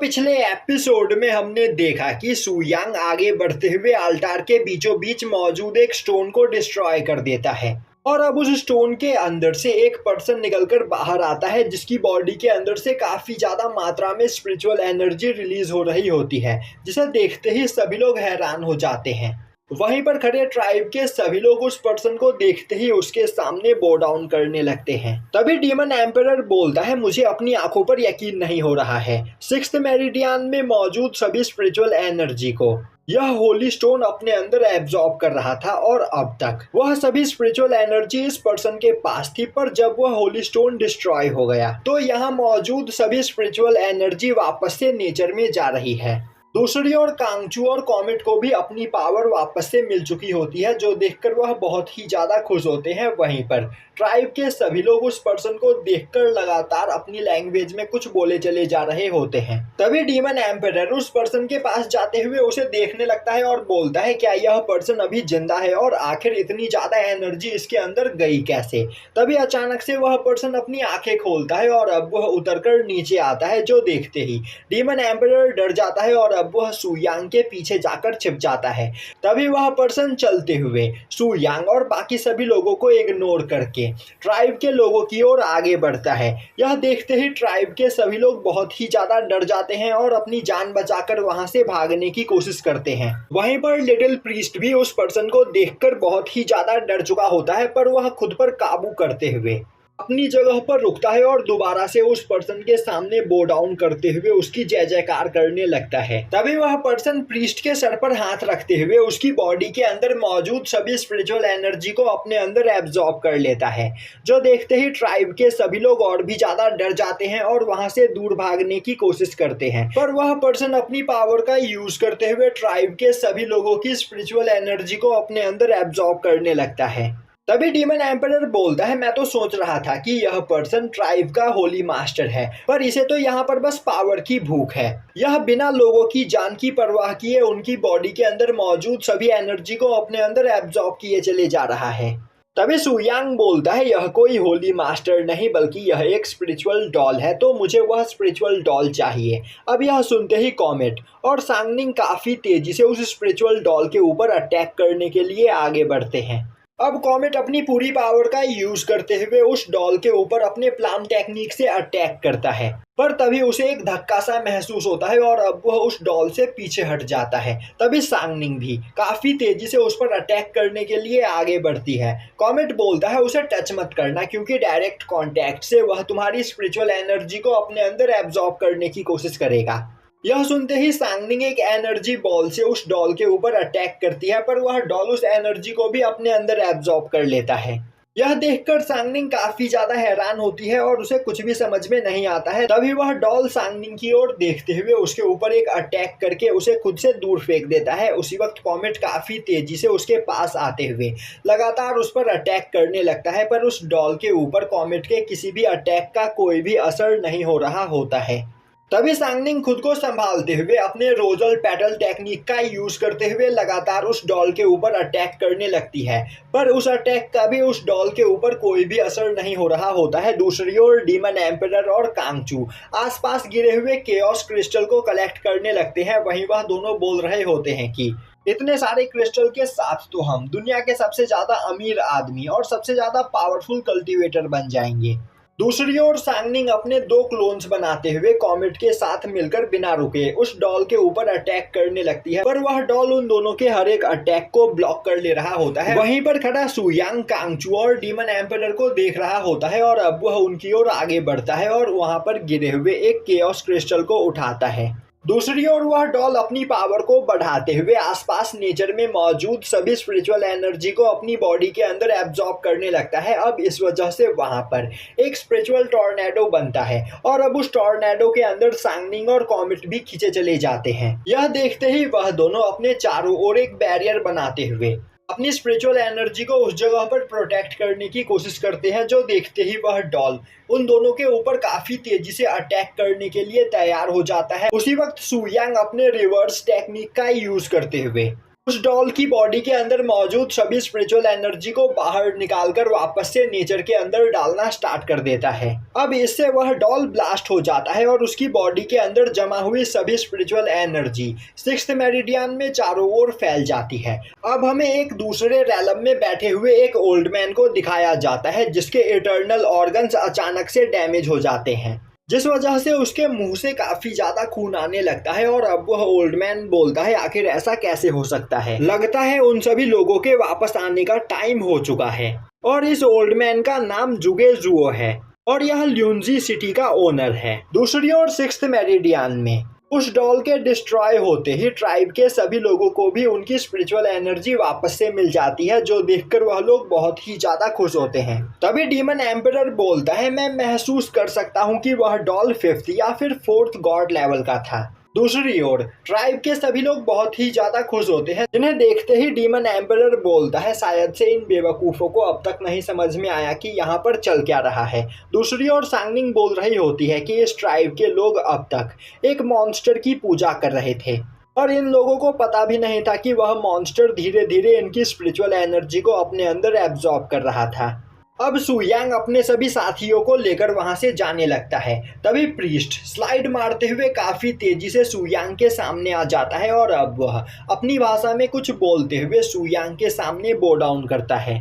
पिछले एपिसोड में हमने देखा कि सुयांग आगे बढ़ते हुए अल्टार के बीचों बीच मौजूद एक स्टोन को डिस्ट्रॉय कर देता है और अब उस स्टोन के अंदर से एक पर्सन निकलकर बाहर आता है जिसकी बॉडी के अंदर से काफी ज्यादा मात्रा में स्पिरिचुअल एनर्जी रिलीज हो रही होती है, जिसे देखते ही सभी लोग हैरान हो जाते हैं। वहीं पर खड़े ट्राइब के सभी लोग उस पर्सन को देखते ही उसके सामने बो डाउन करने लगते हैं। तभी डीमन एम्परर बोलता है, मुझे अपनी आंखों पर यकीन नहीं हो रहा है। सिक्स्थ मेरिडियन में मौजूद सभी स्पिरिचुअल एनर्जी को यह होली स्टोन अपने अंदर एब्जॉर्ब कर रहा था और अब तक वह सभी स्पिरिचुअल एनर्जी इस पर्सन के पास थी, पर जब वह होली स्टोन डिस्ट्रॉय हो गया तो यहाँ मौजूद सभी स्पिरिचुअल एनर्जी वापस से नेचर में जा रही है। दूसरी ओर कांगचू और कॉमेट को भी अपनी पावर वापस से मिल चुकी होती है, जो देखकर वह बहुत ही ज्यादा खुश होते हैं। वहीं पर ट्राइब के सभी लोग उस पर्सन को देखकर लगातार अपनी लैंग्वेज में कुछ बोले चले जा रहे होते हैं। तभी डीमन एम्परर उस पर्सन के पास जाते हुए उसे देखने लगता है और बोलता है, क्या यह पर्सन अभी जिंदा है और आखिर इतनी ज्यादा एनर्जी इसके अंदर गई कैसे। तभी अचानक से वह पर्सन अपनी आंखें खोलता है और अब वह उतरकर नीचे आता है, जो देखते ही डीमन एम्परर डर जाता है और अब वह सुयांग के पीछे जाकर छिप जाता है। तभी वह पर्सन चलते हुए सुयांग और बाकी सभी लोगों को इग्नोर करके ट्राइब के लोगों की ओर आगे बढ़ता है। यह देखते ही ट्राइब के सभी लोग बहुत ही ज्यादा डर जाते हैं और अपनी जान बचाकर वहां से भागने की कोशिश करते हैं। वहीं पर लिटिल प्रीस्ट भी उस पर्सन को देखकर बहुत ही ज्यादा डर चुका होता है, पर वह खुद पर काबू करते हुए अपनी जगह पर रुकता है और दोबारा से उस पर्सन के सामने बो डाउन करते हुए उसकी जय जयकार करने लगता है। तभी वह पर्सन प्रीस्ट के सर पर हाथ रखते हुए उसकी बॉडी के अंदर मौजूद सभी स्पिरिचुअल एनर्जी को अपने अंदर एब्जॉर्ब कर लेता है, जो देखते ही ट्राइब के सभी लोग और भी ज्यादा डर जाते हैं और वहां से दूर भागने की कोशिश करते हैं। पर वह पर्सन अपनी पावर का यूज करते हुए ट्राइब के सभी लोगों की स्पिरिचुअल एनर्जी को अपने अंदर एब्जॉर्ब करने लगता है। तभी डीमन एम्परर बोलता है, मैं तो सोच रहा था कि यह पर्सन ट्राइब का होली मास्टर है, पर इसे तो यहाँ पर बस पावर की भूख है। यह बिना लोगों की जान की परवाह किए उनकी बॉडी के अंदर मौजूद सभी एनर्जी को अपने अंदर एब्जॉर्ब किए चले जा रहा है। तभी सुयांग बोलता है, यह कोई होली मास्टर नहीं बल्कि यह एक स्पिरिचुअल डॉल है, तो मुझे वह स्पिरिचुअल डॉल चाहिए। अब यह सुनते ही कॉमेट और सांगनिंग काफी तेजी से उस स्पिरिचुअल डॉल के ऊपर अटैक करने के लिए आगे बढ़ते हैं। अब कॉमेट अपनी पूरी पावर का यूज करते हुए उस डॉल के ऊपर अपने प्लाम टेक्निक से अटैक करता है, पर तभी उसे एक धक्का सा महसूस होता है और अब वह उस डॉल से पीछे हट जाता है। तभी सांगनिंग भी काफी तेजी से उस पर अटैक करने के लिए आगे बढ़ती है। कॉमेट बोलता है, उसे टच मत करना क्योंकि डायरेक्ट कांटेक्ट से वह तुम्हारी स्पिरिचुअल एनर्जी को अपने अंदर एब्जॉर्ब करने की कोशिश करेगा। यह सुनते ही सांगनिंग एक एनर्जी बॉल से उस डॉल के ऊपर अटैक करती है, पर वह डॉल उस एनर्जी को भी अपने अंदर एब्जॉर्ब कर लेता है। यह देखकर सांगनिंग काफी ज्यादा हैरान होती है और उसे कुछ भी समझ में नहीं आता है। तभी वह डॉल सांगनिंग की ओर देखते हुए उसके ऊपर एक अटैक करके उसे खुद से दूर फेंक देता है। उसी वक्त कॉमेट काफी तेजी से उसके पास आते हुए लगातार उस पर अटैक करने लगता है, पर उस डॉल के ऊपर कॉमेट के किसी भी अटैक का कोई भी असर नहीं हो रहा होता है। तभी सांगनिंग खुद को संभालते हुए अपने रोजल पेटल टेक्निक का यूज करते हुए लगातार उस डॉल के ऊपर अटैक करने लगती है, पर उस अटैक का भी उस डॉल के ऊपर कोई भी असर नहीं हो रहा होता है। दूसरी ओर डीमन एम्परर और कांगचू आसपास गिरे हुए केओस क्रिस्टल को कलेक्ट करने लगते हैं। वहीं वह दोनों बोल रहे होते हैं कि इतने सारे क्रिस्टल के साथ तो हम दुनिया के सबसे ज्यादा अमीर आदमी और सबसे ज्यादा पावरफुल कल्टीवेटर बन जाएंगे। दूसरी ओर सांगनिंग अपने 2 क्लोन्स बनाते हुए कॉमेट के साथ मिलकर बिना रुके उस डॉल के ऊपर अटैक करने लगती है, पर वह डॉल उन दोनों के हर एक अटैक को ब्लॉक कर ले रहा होता है। वहीं पर खड़ा सुयांग कांगचू और डीमन एम्परर को देख रहा होता है और अब वह उनकी ओर आगे बढ़ता है और वहां पर गिरे हुए एक केओस क्रिस्टल को उठाता है। दूसरी ओर वह डॉल अपनी पावर को बढ़ाते हुए आसपास नेचर में मौजूद सभी स्पिरिचुअल एनर्जी को अपनी बॉडी के अंदर एब्जॉर्ब करने लगता है। अब इस वजह से वहां पर एक स्पिरिचुअल टॉर्नेडो बनता है और अब उस टॉर्नेडो के अंदर सांगनिंग और कॉमेट भी खींचे चले जाते हैं। यह देखते ही वह दोनों अपने चारों ओर एक बैरियर बनाते हुए अपनी स्पिरिचुअल एनर्जी को उस जगह पर प्रोटेक्ट करने की कोशिश करते हैं, जो देखते ही वह डॉल उन दोनों के ऊपर काफी तेजी से अटैक करने के लिए तैयार हो जाता है। उसी वक्त सुयांग अपने रिवर्स टेक्निक का यूज करते हुए उस डॉल की बॉडी के अंदर मौजूद सभी स्पिरिचुअल एनर्जी को बाहर निकालकर वापस से नेचर के अंदर डालना स्टार्ट कर देता है। अब इससे वह डॉल ब्लास्ट हो जाता है और उसकी बॉडी के अंदर जमा हुई सभी स्पिरिचुअल एनर्जी सिक्स्थ मेरिडियन में चारों ओर फैल जाती है। अब हमें एक दूसरे रैलम में बैठे हुए एक ओल्ड मैन को दिखाया जाता है जिसके इंटरनल ऑर्गन्स अचानक से डैमेज हो जाते हैं, जिस वजह से उसके मुंह से काफी ज्यादा खून आने लगता है। और अब वह ओल्ड मैन बोलता है आखिर ऐसा कैसे हो सकता है, लगता है उन सभी लोगों के वापस आने का टाइम हो चुका है। और इस ओल्ड मैन का नाम जुगे जुओ है और यह ल्यूनजी सिटी का ओनर है। दूसरी ओर सिक्स्थ मेरिडियन में उस डॉल के डिस्ट्रॉय होते ही ट्राइब के सभी लोगों को भी उनकी स्पिरिचुअल एनर्जी वापस से मिल जाती है, जो देखकर वह लोग बहुत ही ज्यादा खुश होते हैं। तभी डीमन एम्परर बोलता है मैं महसूस कर सकता हूँ कि वह डॉल 5th या फिर 4th गॉड लेवल का था। दूसरी ओर ट्राइब के सभी लोग बहुत ही ज्यादा खुश होते हैं, जिन्हें देखते ही डीमन एम्परर बोलता है शायद से इन बेवकूफों को अब तक नहीं समझ में आया कि यहाँ पर चल क्या रहा है। दूसरी ओर सांगनिंग बोल रही होती है कि इस ट्राइब के लोग अब तक एक मॉन्स्टर की पूजा कर रहे थे और इन लोगों को पता भी नहीं था कि वह मॉन्स्टर धीरे धीरे इनकी स्पिरिचुअल एनर्जी को अपने अंदर एब्जॉर्ब कर रहा था। अब सुयांग अपने सभी साथियों को लेकर वहां से जाने लगता है। तभी प्रीस्ट स्लाइड मारते हुए काफी तेजी से सुयांग के सामने आ जाता है और अब वह अपनी भाषा में कुछ बोलते हुए सुयांग के सामने बो डाउन करता है।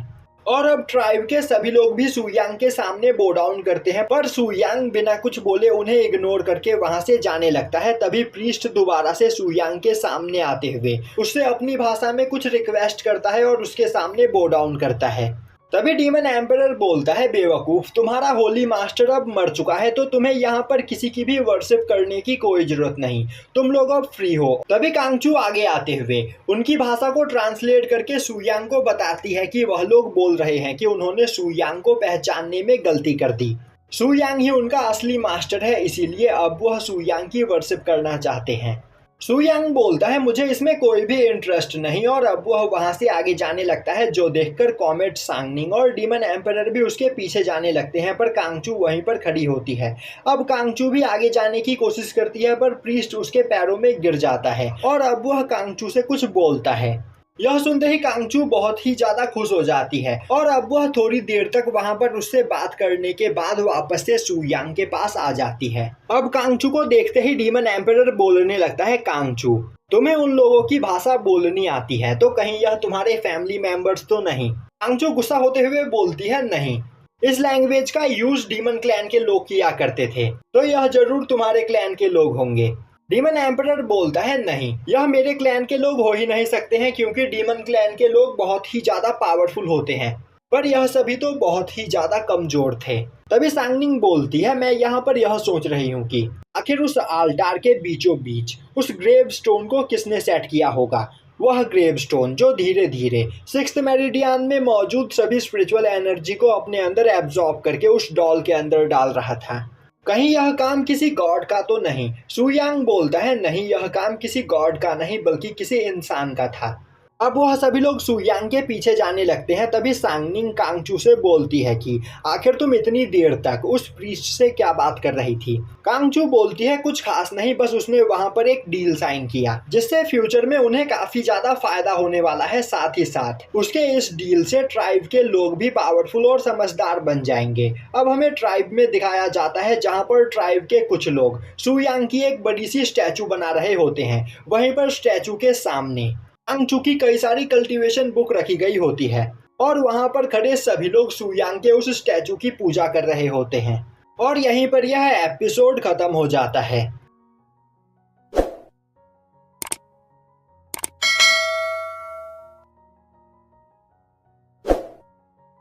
और अब ट्राइब के सभी लोग भी सुयांग के सामने बो डाउन करते हैं, पर सुयांग बिना कुछ बोले उन्हें इग्नोर करके वहां से जाने लगता है। तभी प्रीस्ट दोबारा से सुयांग के सामने आते हुए उससे अपनी भाषा में कुछ रिक्वेस्ट करता है और उसके सामने बो डाउन करता है। तभी डीमन एम्परर बोलता है बेवकूफ, तुम्हारा होली मास्टर अब मर चुका है तो तुम्हें यहाँ पर किसी की भी वर्शिप करने की कोई जरूरत नहीं, तुम लोग अब फ्री हो। तभी कांगचू आगे आते हुए उनकी भाषा को ट्रांसलेट करके सुयांग को बताती है कि वह लोग बोल रहे हैं कि उन्होंने सुयांग को पहचानने में गलती कर दी। सुयांग ही उनका असली मास्टर है, इसीलिए अब वह सुयांग की वर्शिप करना चाहते हैं। सुयांग बोलता है मुझे इसमें कोई भी इंटरेस्ट नहीं और अब वह वहां से आगे जाने लगता है, जो देखकर कॉमेट, सांगनिंग और डीमन एम्परर भी उसके पीछे जाने लगते हैं, पर कांगचू वहीं पर खड़ी होती है। अब कांगचू भी आगे जाने की कोशिश करती है पर प्रीस्ट उसके पैरों में गिर जाता है और अब वह कांगचू से कुछ बोलता है। यह सुनते ही कांगचू बहुत ही ज्यादा खुश हो जाती है और अब वह थोड़ी देर तक वहां पर उससे बात करने के बाद वापस से सुयांग के पास आ जाती है। अब कांगचू को देखते ही डीमन एम्परर बोलने लगता है कांगचू, तुम्हें उन लोगों की भाषा बोलनी आती है तो कहीं यह तुम्हारे फैमिली मेंबर्स तो नहीं? कांगचू गुस्सा होते हुए बोलती है नहीं, इस लैंग्वेज का यूज डीमन क्लैन के लोग किया करते थे तो यह जरूर तुम्हारे क्लैन के लोग होंगे। डीमन एम्परर बोलता है नहीं, यह मेरे क्लैन के लोग हो ही नहीं सकते हैं क्योंकि डीमन क्लैन के लोग बहुत ही ज्यादा पावरफुल होते हैं, पर यह सभी तो बहुत ही ज्यादा कमजोर थे। तभी सांगनिंग बोलती है मैं यहाँ पर यह सोच रही हूँ कि आखिर उस आल्टार के बीचों बीच उस ग्रेव स्टोन को किसने सेट किया होगा, वह ग्रेव स्टोन जो धीरे धीरे सिक्स्थ मेरिडियन में मौजूद सभी स्पिरिचुअल एनर्जी को अपने अंदर एब्जॉर्ब करके उस डॉल के अंदर डाल रहा था। कहीं यह काम किसी गॉड का तो नहीं? सुयांग बोलता है नहीं, यह काम किसी गॉड का नहीं बल्कि किसी इंसान का था। अब वह सभी लोग सुयांग के पीछे जाने लगते हैं। तभी सांगनिंग कांगचू से बोलती है कि आखिर तुम इतनी देर तक उस प्रीस्ट से क्या बात कर रही थी? कांगचू बोलती है कुछ खास नहीं, बस उसने वहां पर एक डील साइन किया जिससे फ्यूचर में उन्हें काफी ज्यादा फायदा होने वाला है, साथ ही साथ उसके इस डील से ट्राइब के लोग भी पावरफुल और समझदार बन जाएंगे। अब हमें ट्राइब में दिखाया जाता है जहाँ पर ट्राइब के कुछ लोग सुयांग की एक बड़ी सी स्टैचू बना रहे होते हैं। वहीं पर स्टैचू के सामने कांगचू की कई सारी कल्टीवेशन बुक रखी गई होती है और वहां पर खड़े सभी लोग सुयांग के उस स्टैचू की पूजा कर रहे होते हैं। और यहीं पर यह एपिसोड खत्म हो जाता है।